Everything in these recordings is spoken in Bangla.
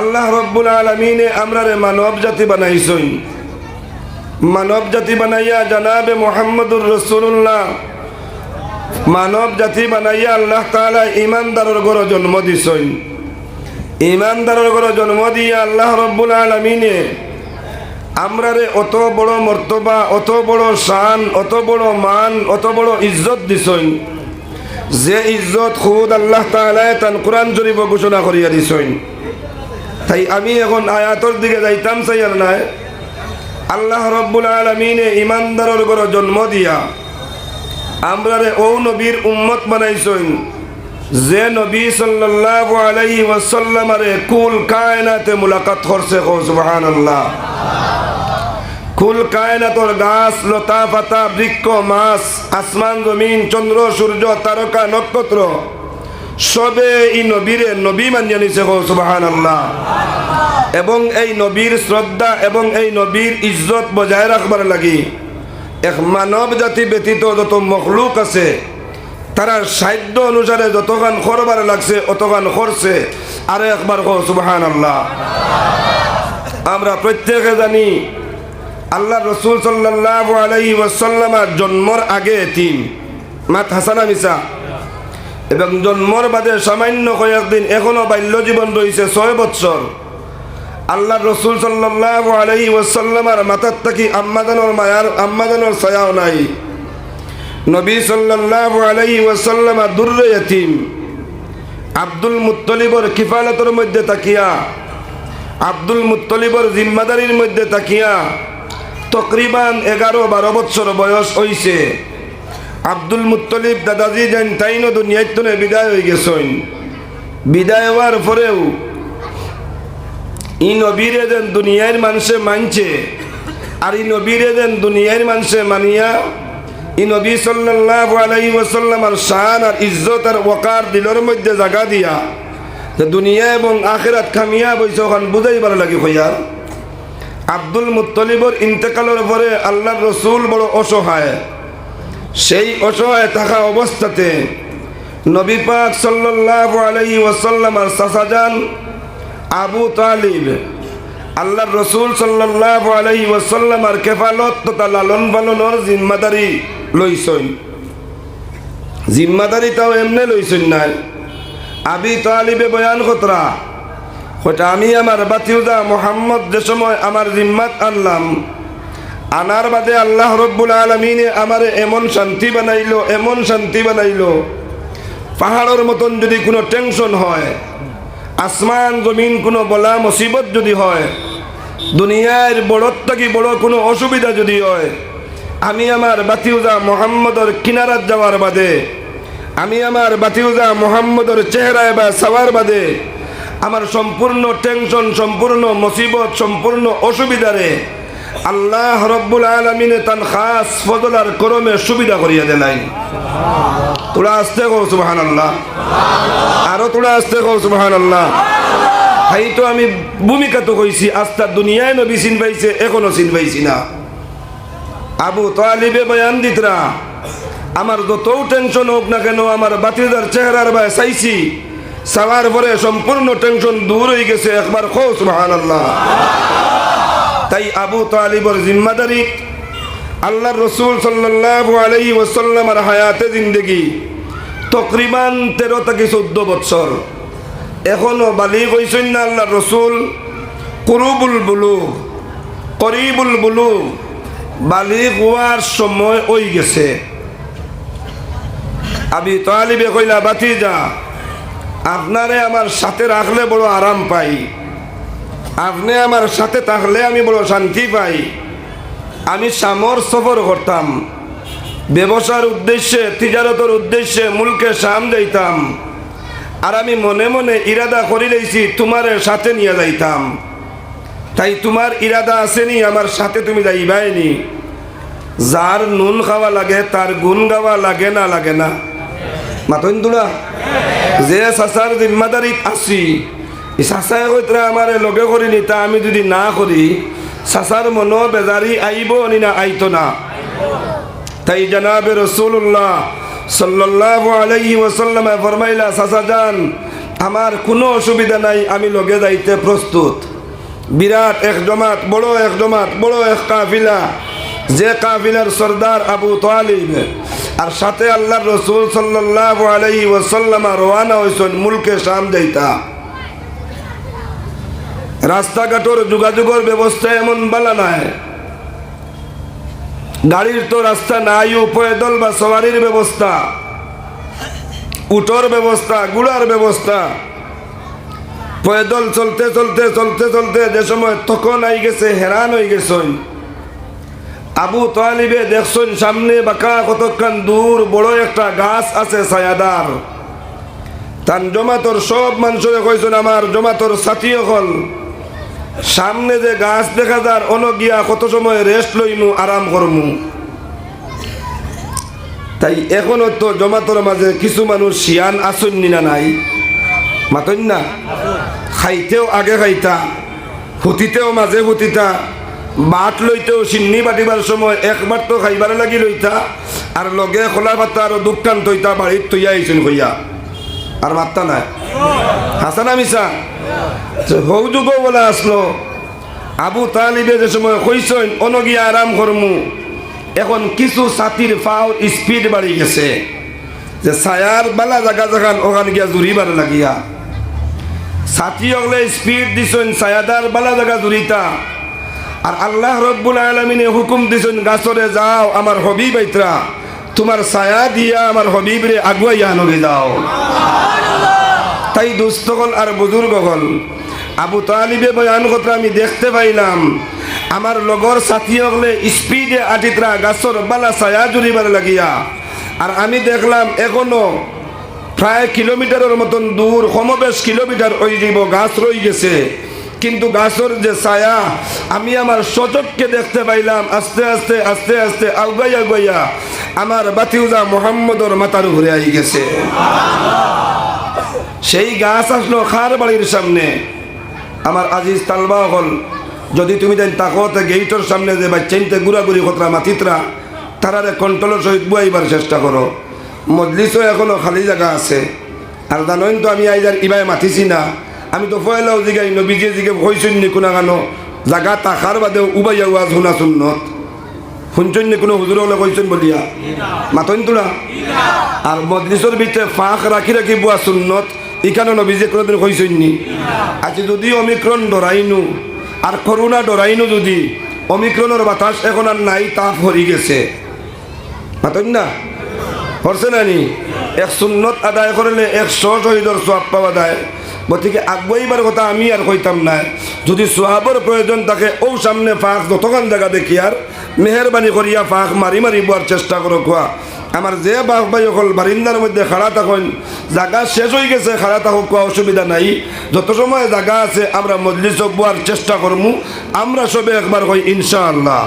আল্লাহ রব্বুল আলামিনে আমরারে মানব জাতি বানাইছই। মানব জাতি বানাইয়া জানাবে মুহাম্মদুর রাসূলুল্লাহ মানব জাতি বানাইয়া আল্লাহ তাআলা ঈমানদারের ঘরে জন্ম দিছই। ঈমানদারের ঘরে জন্ম দিয়া আল্লাহ রব্বুল আলামিনে আমরারে অত বড় মর্তবা, অত বড় শান, অত বড় মান, অত বড় ইজ্জত দিছই, যে ইজ্জত খুদ আল্লাহ তাআলা তান কোরআন শরীফ ঘোষণা করিয়া দিছই। তাই আমি এখন আয়াতের দিকে যাইতাম চাই আর নাই। আল্লাহ রব্বুল আলামিনে ঈমানদারের ঘরে জন্ম দিয়া আমরারে ও নবীর উম্মত বানাইছই, যে নবী সাল্লাল্লাহু আলাইহি ওয়াসাল্লামরে কুল কায়নাতে মুলাকাত করছে। সুবহানাল্লাহ। কুল কায়নাতর গাছ লতা পাতা বৃক্ষ মাছ আসমান জমিন চন্দ্র সূর্য তারকা নক্ষত্র সবে এই নবীরে নবী মানিয়া নিছে। সুবহানাল্লাহ। এবং এই নবীর শ্রদ্ধা এবং এই নবীর ইজ্জত বজায় রাখবার লাগি এক মানব জাতি ব্যতীত যত মখলুক আছে তারা সাধ্য অনুসারে যতখান করবার লাগছে অতখান করছে। আর একবার সুবহানাল্লাহ। আমরা প্রত্যেকে জানি আল্লাহ রসুল সাল্লাল্লাহু আলাইহি ওয়াসাল্লামের জন্মর আগে এতিম মাত হাসানা মিসা, এবং জন্মর বাদে সামান্য কয়েকদিন এখনো বাল্য জীবন রয়েছে 6 বৎসর। আল্লাহ রসুল সাল্লাল্লাহু আলাইহি ওয়াসাল্লামের মাথার থাকি আম্মাজানোর মায়ার আম্মাজানোর ছায়াও নাই। নবী সাল্লাল্লাহু আলাইহি ওয়াসাল্লাম দুররে ইতিম। আব্দুল মুত্তলিবর কিফালতের মধ্যে তাকিয়া, আব্দুল মুত্তলিবর জিম্মাদারির মধ্যে তাকিয়া তকরিবান 11-12 বৎসর বয়স হইছে। আব্দুল মুত্তলিব দাদাজি যেন তাইনো দুনিয়াতে বিদায় হয়ে গেছেন। বিদায় হওয়ার পরেও ই নবীরে যেন দুনিয়ার মানুষে মানছে, আর ই নবীরে যেন দুনিয়ার মানুষে মানিয়া ই নবী সাল্লাল্লাহু আলাইহি ওয়াসাল্লামের শান আর ইজ্জত আর ওয়াকার দিলের মধ্যে জায়গা দিয়া যে দুনিয়া এবং আখিরাত কামিয়াব হইছে ওখান বুঝাইবার লাগি হইয়া। আব্দুল মুত্তলিবর ইন্তেকালের পরে আল্লাহর রসুল বড় অসহায়। সেই অসহায় থাকা অবস্থাতে নবী পাক সাল্লাল্লাহু আলাইহি ওয়াসাল্লামের চাচাজান আবু তালিব আল্লাহর রসুল সাল্লাল্লাহু আলাইহি ওয়াসাল্লামের কেফালত তথা লালন পালনের জিম্মাদারি লইছেন। জিম্মাদারিটাও এমনি লইছেন নাই। আবি তালিবে বয়ান কতরা ওটা আমি আমার বাতিউদা মোহাম্মদ যে সময় আমার জিম্মাত আনলাম, আনার বাদে আল্লাহ রব্বুল আলামিনে আমারে এমন শান্তি বানাইলো, এমন শান্তি বানাইলো, পাহাড়ের মতন যদি কোনো টেনশন হয়, আসমান জমিন কোনো বলা মুসিবত যদি হয়, দুনিয়ার বড়র থেকে বড় কোনো অসুবিধা যদি হয়, আমি আমার বাতিউদা মোহাম্মদর কিনারাত যাওয়ার বাদে, আমি আমার বাতিউদা মোহাম্মদর চেহারায় বা সাওয়ার বাদে আমার সম্পূর্ণ টেনশন, সম্পূর্ণ মুসিবত, সম্পূর্ণ অসুবিধারে আল্লাহ রব্বুল আলামিনে তান খাস ফজল আর করমে সুবিধা করিয়া দিলেন। তোরা আসতে কও সুবহানাল্লাহ। আরো তোরা আসতে কও সুবহানাল্লাহ। তাই তো আমি ভূমিকা তো কইছি, আস্তা দুনিয়ায় নবী চিন পাইছে, এখনো চিন পাইছি না। আবু তালিবে বয়ান দিতরা আমার যত টেনশন হোক না কেন আমার বাতিদার চেহারার বাই চাইছি, সাওয়ার পরে সম্পূর্ণ টেনশন দূর হয়ে গেছে। একবার কও সুবহানাল্লাহ। তাই আবু তালিবর জিম্মাদারি আল্লাহর রসুল সাল্লাল্লাহু আলাইহি ওয়াসাল্লামের হায়াতে জিন্দেগি তকরিবান 13 থেকে 14 বৎসর। এখনো বালিগ হইছেন না আল্লাহর রসুল। কুরুবুল বুলুগ, করিবুল বুলুগ, বালিগ হওয়ার সময় হয়ে গেছে। আবি তালিবে কইলা বাতিজা আপনারে আমার সাথে রাখলে বড় আরাম পাই, আপনি আমার সাথে থাকলে আমি বড় শান্তি পাই। আমি শামর সফর করতাম, ব্যবসার উদ্দেশ্যে, তিজারতের উদ্দেশ্যে মুলকে শাম যাইতাম, আর আমি মনে মনে ইরাদা করি লইছি তোমারে সাথে নিয়ে যাইতাম। তাই তোমার ইরাদা আসেনি আমার সাথে তুমি যাইবাইনি। যার নুন খাওয়া লাগে তার গুণ গাওয়া লাগে না, লাগে না? মাতন তোলা যে চাচার জিম্মাদারিত আছি, চাচাই কইতরা আমার লগে করি নিতা, আমি যদি না করি চাচার মনো বেজারি আইব নি না আইতো না। তাই জনাবে রাসূলুল্লাহ সাল্লাল্লাহু আলাইহি ওয়াসাল্লাম ফরমাইলা চাচা যান আমার কোনো অসুবিধা নাই, আমি লগে যাইতে প্রস্তুত। বিরাট এক জমাত, বড় এক জমাত, বড় এক কাফিলা, যে কাফিলার সর্দার আবু তালিব আর সাথে আল্লাহর রসুল সাল্লাল্লাহু আলাইহি ওয়াসাল্লাম রওনা হইছেন মুলকে শাম যাইতা। রাস্তাঘাটের যোগাযোগের ব্যবস্থা এমন বালা নাই, গাড়ির তো রাস্তা নাই, পয়দল বা সওয়ারির ব্যবস্থা, উটোর ব্যবস্থা, গুড়ার ব্যবস্থা। পয়দল চলতে চলতে চলতে চলতে যে সময় তখন আই গেছে, হেরান হয়ে গেছেন। আবু তালিবে দেখছেন সামনে বাঁকা কতক্ষণ দূর বড় একটা গাছ আছে ছায়াদার। তার জমাতর সব মানুষরে কইছেন, আমার জমাতর সাথী হল সামনে যে গাছ দেখা যার অন গিয়া কত সময় রেস্ট লইমু, আরাম করমু। তাই এখনো তো জমাতর মাঝে কিছু মানুষ শিয়ান আসন না নাই, মাতন না, খাইতেও আগে খাইতা, হুতিতেও মাঝে হুতিতা, বাট লইতেও সিন্নি বাটিবার সময় একবার তো খাইবার লাগি লইতা, আর লগে খোলা পাতা আর দোকান তৈতা বাড়ির তৈয়া আইছেন হইয়া, আর মাত্তা নাই। হাসানা মিশা হৌ যুগ বলে আসলো। আবু তালিবে যে সময় কইছেন অনগিয়া আরাম করমু, এখন কিছু ছাতির ফাও স্পিড বাড়ি গেছে, যে ছায়ার বালা জায়গা জাগান ওখান গিয়া জুড়িবার লাগিয়া ছাতি হলে স্পিড দিছেন ছায়াদার বালা জায়গা জুড়িতা। আর আল্লাহ রব্বুল আলামিনে হুকুম দিছেন গাছরে যাও আমার হবিব আইত্রা, তোমার ছায়া দিয়া আমার হবিবরে আগুয়াইয়া নগে যাও। তাই দুস্থ হল আর বুজুর্গ হল আবু তালিবে বয়ান কথা আমি দেখতে পাইলাম, আমার লগর সাথী হলে স্পিডে আটিত্রা গাছর বালা ছায়া জুড়িবার লাগিয়া। আর আমি দেখলাম এখনো প্রায় কিলোমিটারের মতন দূর, সমবেশ কিলোমিটার ওই দিব গাছ রয়ে গেছে, কিন্তু গাছর যে ছায়া আমি আমার সচককে দেখতে পাইলাম আস্তে আস্তে আস্তে আস্তে আগুয়াইয়া আগুয়াইয়া আমার বাতিউজা মোহাম্মদর মাথার উপরে আই গেছে। সেই গাছ আসলো খার বাড়ির সামনে। আমার আজিজ তালবা হল, যদি তুমি তাই তাকতে গেইটের সামনে যে বাচ্চাইতে গুড়াগুড়ি খতরা মাতিতরা, তারারে কন্ট্রোলের সহিত বুয়াইবার চেষ্টা করো। মজলিসও এখনো খালি জায়গা আছে। আর জানেন তো আমি আইজার ইবাই মাতিছি না, আমি তো ফয়লাও জিগাই নবীজি জিগে হইছেন নি কোনা গানো জায়গা তাকার বাদেও উবাইয়া ওয়াজ শুনা সুন্নত শুনছেন নি কোনো হুজুর হলে কইছেন বলিয়া মাতইন তোরা। আর মজলিসের ভিতরে ফাঁক রাখি রাখি বুয়া সুন্নত, ইখানে নবীজি কোনোদিন কইছেন নি। আজ যদি অমিক্রণ ডরাইনু আর করোনা ডরাইনু, যদি অমিক্রণের বাতাস এখন আর নাই, তাপ হরি গেছে, মাতইন না হরছে নানি। এক সুন্নত আদায় করলে 100 শহীদর সোয়াব পাওয়া যায়। গতিকে আগুয়াইবার কথা আমি আর কইতাম না, যদি সোয়াবের প্রয়োজন থাকে ও সামনে ফাঁক যতক্ষণ জায়গা দেখি আর মেহরবানি করিয়া ফাঁক মারি মারি বোয়ার চেষ্টা করো। কোয়া আমার যে বাপ ভাই অকল বারিন্দার মধ্যে খাড়া থাকুন, জায়গা শেষ হয়ে গেছে, খাড়া থাকুক, কোয়া অসুবিধা নাই। যত সময় জায়গা আছে আমরা মজলিস বোয়ার চেষ্টা করমু, আমরা সবে একবার কই ইনশাআল্লাহ।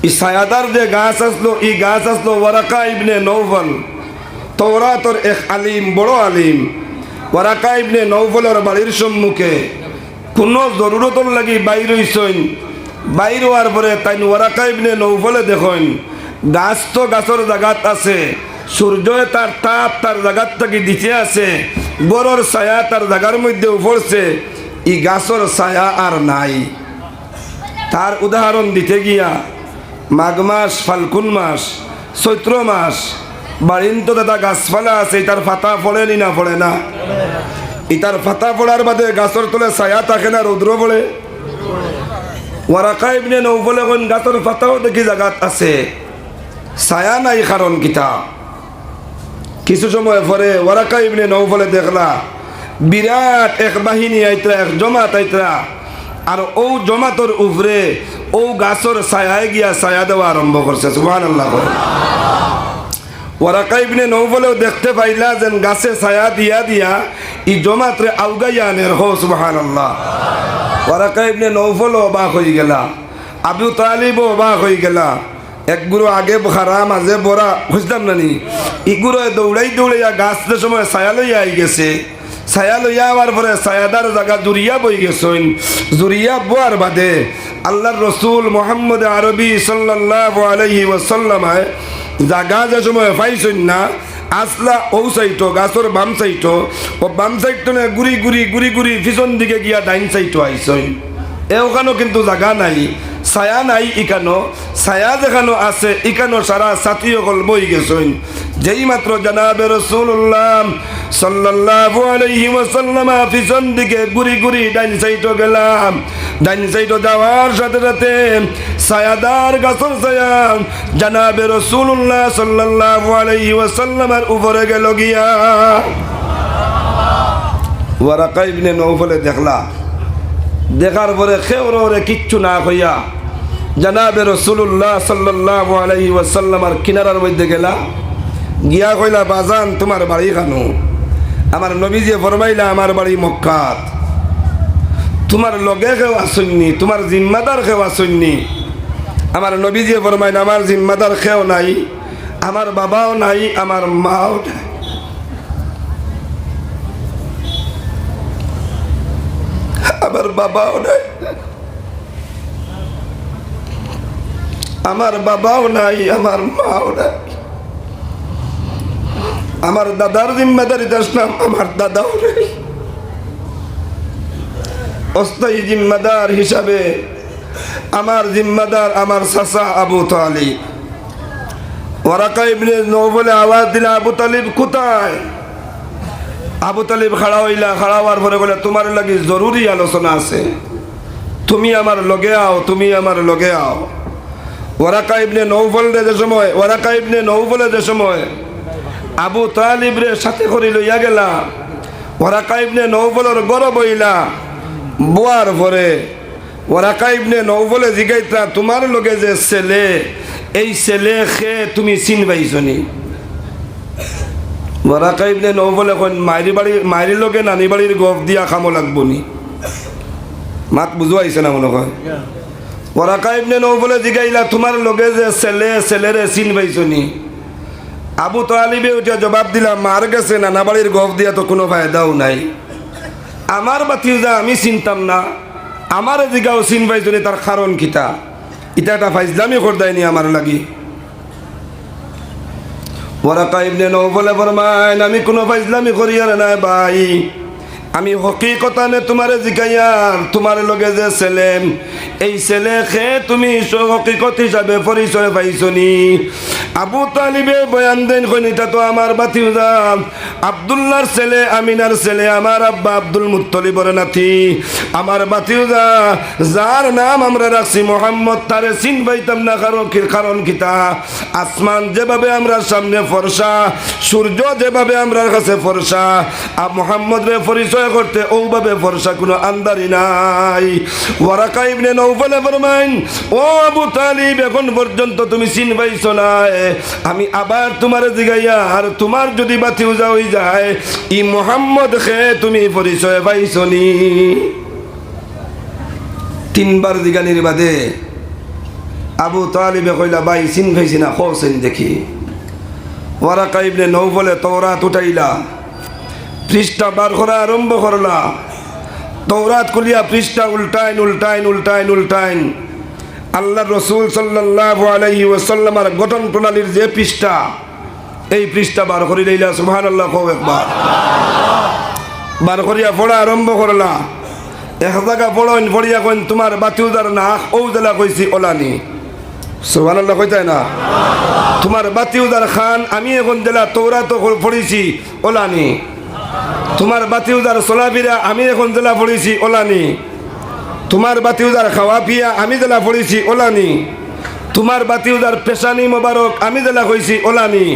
এই ছায়াদার যে গাছ আসলো, এই গাছ আসলো ওয়ারাকা ইবনে নৌফল, তওরাতর এক আলিম, বড় আলিম। ওয়ারাকা ইবনে নৌফলের বাড়ির সম্মুখে কোনো জরুরতর লাগি বাইর হইছেন। বাইর হওয়ার পরে তাই ওয়ারাকা ইবনে নৌফলে দেখেন গাছ তো গাছের জায়গাত আছে, সূর্য তার তাপ তার জায়গার থেকে দিতে আছে, গরর ছায়া তার জায়গার মধ্যে পড়ছে, এই গাছের ছায়া আর নাই। তার উদাহরণ দিতে গিয়া মাঘ মাস, ফাল্গুন মাস, চৈত্র মাস বাড়িন তো দাদা গাছপালা আছে, তার ফাতা পড়েনি না পড়ে না? ইতার ফাতা পড়ার বাদে গাছের তলে ছায়া থাকে না, রৌদ্র পড়ে। ওয়ারাকা ইবনে নৌফলে কোন গাছের ফাতাও দেখি জায়গাত আছে, ছায়া নাই, কারণ কিতা? কিছু সময় পরে ওয়ারাকা ইবনে নৌফলে দেখলা বিরাট এক বাহিনী আইতরা, এক জমাত আইতরা, আর ও জমাতর উপরে ও গাছের ছায়ায় গিয়া ছায়া দেওয়া আরম্ভ করছে। সুবহানাল্লাহ। ওয়ারাকা ইবনে নৌফলেও দেখতে পাইলা যেন গাছে ছায়া দিয়া দিয়া ই জমাতরে আউগাইয়া আনের। হো সুবহানাল্লাহ। ওয়ারাকা ইবনে নৌফলও অবাক হয়ে গেলা, আবু তালিবও অবাক হয়ে গেলা। একগুলো আগে খারা মাঝে বড়া বুঝলাম নানি, ইগুলো দৌড়াই দৌড়াইয়া গাছের সময় ছায়া লইয়া আই গেছে। ছায়া লইয়া আবার পরে ছায়াদার জায়গা জুরিয়া বই গেছেন। জুরিয়া বোয়ার বাদে আল্লাহর রসুল মোহাম্মদ আরবি সাল্লাল্লাহু আলাইহি ওয়াসাল্লাম জায়গা যে সময় পাইছেন না, আসলা ও সাইটো গাছর বাম সাইটো ও বাম সাইটো না গুড়ি গুড়ি গুড়ি গুড়ি পিছন দিকে গিয়া ডাইন সাইটো আইসই ওখানেও কিন্তু জায়গা নাই ছায়া নাই ইকানো ছায়া যেখানো আছে ইকানো সারা সাথী সকল বই গেছেন যেই মাত্র জনাবে রাসূলুল্লাহ সাল্লাল্লাহু আলাইহি ওয়াসাল্লাম পিছন দিকে গুড়ি গুড়ি ডাইন সাইটো গেলাম ডাইন সাইটো যাওয়ার সাথে সাথে ছায়াদার গাছর ছায়া জনাবে রাসূলুল্লাহ সাল্লাল্লাহু আলাইহি ওয়াসাল্লামের উপরে গেল গিয়া ওয়ারাকা ইবনে নওফলে দেখলা দেখার পরে খেওরে কিচ্ছু না হইয়া জনাবে রাসূলুল্লাহ সাল্লাল্লাহু আলাইহি ওয়াসাল্লামের কিনারার মধ্যে গেলা গিয়া কইলা বাজান তোমার বাড়ি খানো আমার নবীজি ফরমাইলা আমার বাড়ি মক্কাত তোমার লগে কেউ আসেননি তোমার জিম্মাদার কেউ আসেননি আমার নবীজি ফরমাইলা আমার জিম্মাদার কেউ নাই আমার বাবাও নাই আমার মাও নাই আমার বাবাও নাই আমার বাবাও নাই আমার মাও নাই আমার দাদার জিম্মাদারি আসলাম আমার দাদাও নেই অস্থায়ী জিম্মাদার হিসাবে আমার জিম্মাদার আমার চাচা আবু তালিব ওয়ারাকা ইবনে নওফলে আওয়াজ দিলা আবু তালিব কোথায় আবু তালিব খাড়া হইলা খাড়া হওয়ার পরে বলে তোমার লাগি জরুরি আলোচনা আছে তুমি আমার লগে আও তুমি আমার লগে আও ওয়ারাকা ইবনে নওফলে যে সময় আবু তালিব রে সাথে করে লইয়া গেলা ওয়ারাকা ইবনে নওফলের গরব হইলা বুয়ার পরে ওয়ারাকা ইবনে নওফলে জিগাইতা তোমার লগে যে ছেলে এই ছেলে খে তুমি চিন পাইছনি ওয়ারাকা ইবনে নওফলে কই মাইরি লগে নানি বাড়ির গপ দিয়া খামো লাগবো নি মাত বুঝাইছে না মনে হয় ওয়ারাকা ইবনে নওফলে জিগাইলা তোমার লগে যে ছেলেরে চিন পাইছনি আবু তালিবে ওটা জবাব দিলাম মার গেছে নানা বাড়ির গপ দিয়া তো কোনো ফায়দাও নাই আমার বাতিজা আমি চিনতাম না আমার দিগাও চিন পাইছনি তার কারণ কিতা এটা একটা ফাইজলামি কর দেয়নি আমার লাগি ওয়ারাকা ইবনে নওফলে ফরমায় আমি কোনো ফাইজলামি করি আর না ভাই আমি হকিকতানে তোমারে জিগাইয়ার তোমার লগে যে ছেলে এই ছেলে খে তুমি হকিকত হিসাবে পরিচয় পাইছনি আবু তালিবে বয়ান দেন কইন এটা তো আমার বাতিজা আব্দুল্লাহর ছেলে আমিনার ছেলে আমার আব্বা আব্দুল মুত্তলিবর নাতি আমার বাতিজা যার নাম আমরা রাখছি মোহাম্মদ তারে চিন পাইতাম না কারণ কিতা আসমান যেভাবে আমরা সামনে ফর্সা সূর্য যেভাবে আমরা কাছে ফর্সা আর মোহাম্মদ রে পরিচয় করতে ওভাবে ফর্সা কোনো আন্দারি নাই ওয়ারাকা ইবনে নওফলে ফরমাইন ও আবু তালিব এখন পর্যন্ত তুমি চিন পাইছো না আমি আবার তোমার জিগাইয়া আর তোমার যদি বাতিউজা হই যায় ই মোহাম্মদ খে তুমি পরিচয় পাইছনি তিনবার জিগানির বাদে আবু তালিবে কইলা ভাই চিন পাইছি না খোসেন দেখি ওয়ারাকা ইবনে নওফলে তাওরাত উঠাইলা পৃষ্ঠা বার করা আরম্ভ করলা তাওরাত খুলিয়া পৃষ্ঠা উল্টাইন আল্লাহ রসুল সাল্লাল্লাহু আলাইহি ওয়াসাল্লামের গঠন প্রণালীর যে পৃষ্ঠা এই পৃষ্ঠা বার করি লইলা সুবহানাল্লাহ কও একবার বার করিয়া পড়া আরম্ভ করলা এক জায়গা পড়িয়া কইন তোমার বাতিউদার নাক ও জেলা কইছি ওলানি সুবহানাল্লাহ কইতাই না তোমার বাতিউদার খান আমি এখন জেলা তাওরাত পড়িছি ওলানি তোমার বাতিউদার সোলাফিরা আমি এখন জেলা পড়েছি ওলানি তোমার বাতিউদার খাওয়া পিয়া আমি জেলা পড়েছি ওলানি তোমার বাতিউদার পেশানি মোবারক আমি জেলা কইছি ওলানি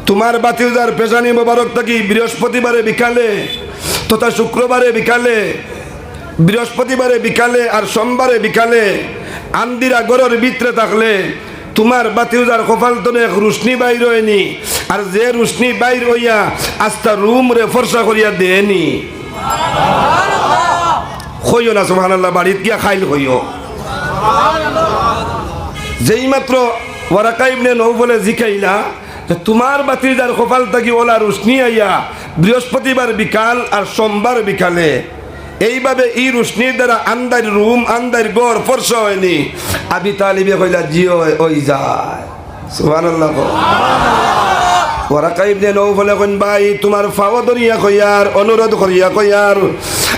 তোমার বাতিউদার পেশানি মোবারক থাকি বৃহস্পতিবারে বিকালে তথা শুক্রবারে বিকালে বৃহস্পতিবারে বিকালে আর সোমবারে বিকালে আন্দিরা গরর ভিতরে থাকলে তোমার বাতিউদার কপাল তনে রুশনি বাইর হয়নি আর যে রুশনি বাইর হইয়া আস্তা রুম রে ফর্সা করিয়া দেয়নি হইও না সুবহানাল্লাহ বাড়িত গিয়া খাইল হইও যেই মাত্র ওয়ারাকা ইবনে নওফলে জিকাইলা তোমার বাতিউদার কপাল থাকি ওলা রুশনি আইয়া বৃহস্পতিবার বিকাল আর সোমবার বিকালে এইভাবে এই রুশনির দ্বারা আন্দার রুম আন্দার গড় ফর্সা হয়নি আবি তালিবে কইলা জিও ওই যায় সুবহানাল্লাহ ওয়ারাকা ইবনে নওফলে কোন ভাই তোমার ফাওয়া দরিয়া কইয়ার অনুরোধ করিয়া কইয়ার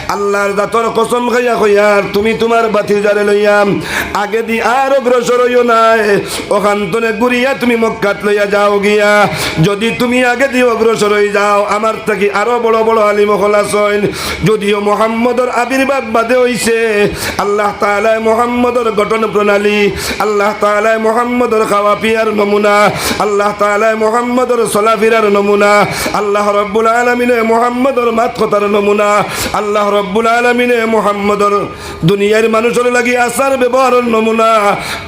আল্লাহর জাতর কসম খাইয়া কইয়ার তুমি তোমার বাতিজারে লইয়া আগে দি আর অগ্রসর হইও নাই ওখান তনে ঘুরিয়া তুমি মক্কাত লইয়া যাও গিয়া যদি তুমি আগে দি অগ্রসর হয়ে যাও আমার থাকি আরো বড় বড় আলিম খোলাসইন যদিও মুহাম্মদর আবির্ভাব বাদে হইছে আল্লাহ তাআলা মুহাম্মদর গঠন প্রণালী আল্লাহ তাআলা মুহাম্মদর খাওয়া পিয়ার নমুনা আল্লাহ তাআলা মুহাম্মদর চলাফেরার নমুনা আল্লাহ রব্বুল আলামিনে মুহাম্মদর মাত কথার নমুনা আল্লাহ রব্বুল আলামিনে মুহাম্মদর দুনিয়ার মানুষের লাগি আচার ব্যবহারের নমুনা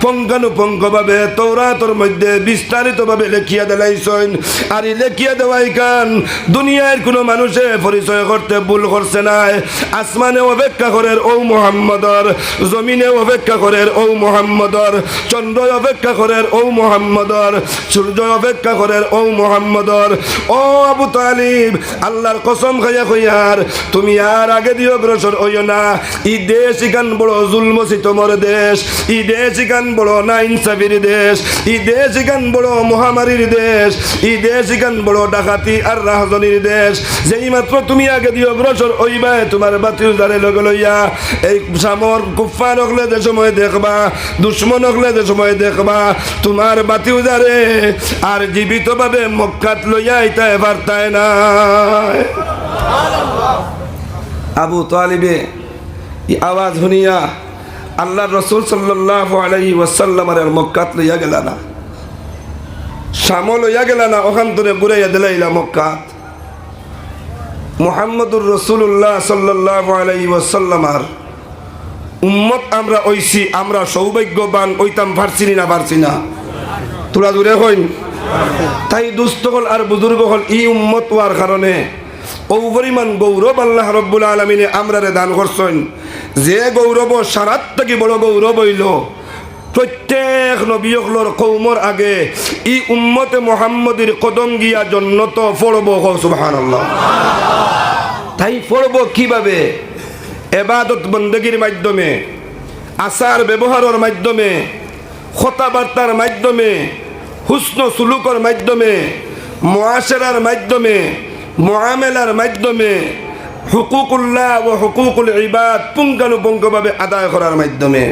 পুঙ্খানুপুঙ্খভাবে তৌরাতের মধ্যে বিস্তারিতভাবে লেখিয়া দিলাইছেন আর এই লেখিয়া দেওয়াই কান দুনিয়ার কোনো মানুষে পরিচয় করতে ভুল করছে না আসমানে অপেক্ষা করে ও মুহাম্মদর জমিনে অপেক্ষা করে ও মুহাম্মদর চন্দ্র অপেক্ষা করে ও মুহাম্মদর সূর্য অপেক্ষা করে ও মুহাম্মদর ও আবু তালিব আল্লাহর কসম খাইয়া কইয়ার তুমি আর আগে দিও অগ্রসর হইও না ই দেশ ইখান বড় জুলম সিতমর দেশ ই দেশ ইখান বড় না ইনসাফির দেশ ই দেশ ইখান বড় মহামারীর দেশ ই দেশ ইখান বড় ডাকাতি আর রাহজনির দেশ যেই মাত্র তুমি আগে দিও অগ্রসর হইবা তোমার বাতিল দারে লগে লইয়া এই সামর কুফার হকলে যে সময় দেখবা দুশ্মন হকলে যে সময় দেখবা তোমার বাতিল দারে আর জীবিতভাবে মক্কাত লইয়া আইতে পারতায় না আবু তালিবে আওয়াজ শুনিয়া আল্লাহ রসুল সাল্লাল্লাহু আলাইহি ওয়াসাল্লামের মক্কাত লইয়া গেল না শাম লইয়া গেল না ওখান থেকে ঘুরাইয়া দিলাইলা মক্কাত মুহাম্মদুর রাসূলুল্লাহ সাল্লাল্লাহু আলাইহি ওয়াসাল্লামের উম্মত আমরা হইছি আমরা সৌভাগ্যবান হইতাম পারছি না তোরা দূরে হইন তাই দুস্থ হল আর বুজুর্গ হল ই উম্মত হওয়ার কারণে ও পরিমাণ গৌরব আল্লাহ রব্বুল আলামিনে আমরারে দান করছেন যে গৌরব সারাত থেকে বড় গৌরব হইল প্রত্যেক নবী হলর কওমর আগে ই উম্মতে মুহাম্মদের কদম গিয়া জন্নত পড়ব সুবহানাল্লাহ তাই পড়ব কিভাবে ইবাদত বندگির মাধ্যমে আচার ব্যবহারের মাধ্যমে কথাবার্তার মাধ্যমে হুসন সুলুকের মাধ্যমে মুআশারার মাধ্যমে মুআমালার মাধ্যমে হুকুকুল্লাহ ও হুকুকুল ইবাদ পুঙ্খানুপুঙ্খভাবে আদায় করার মাধ্যমে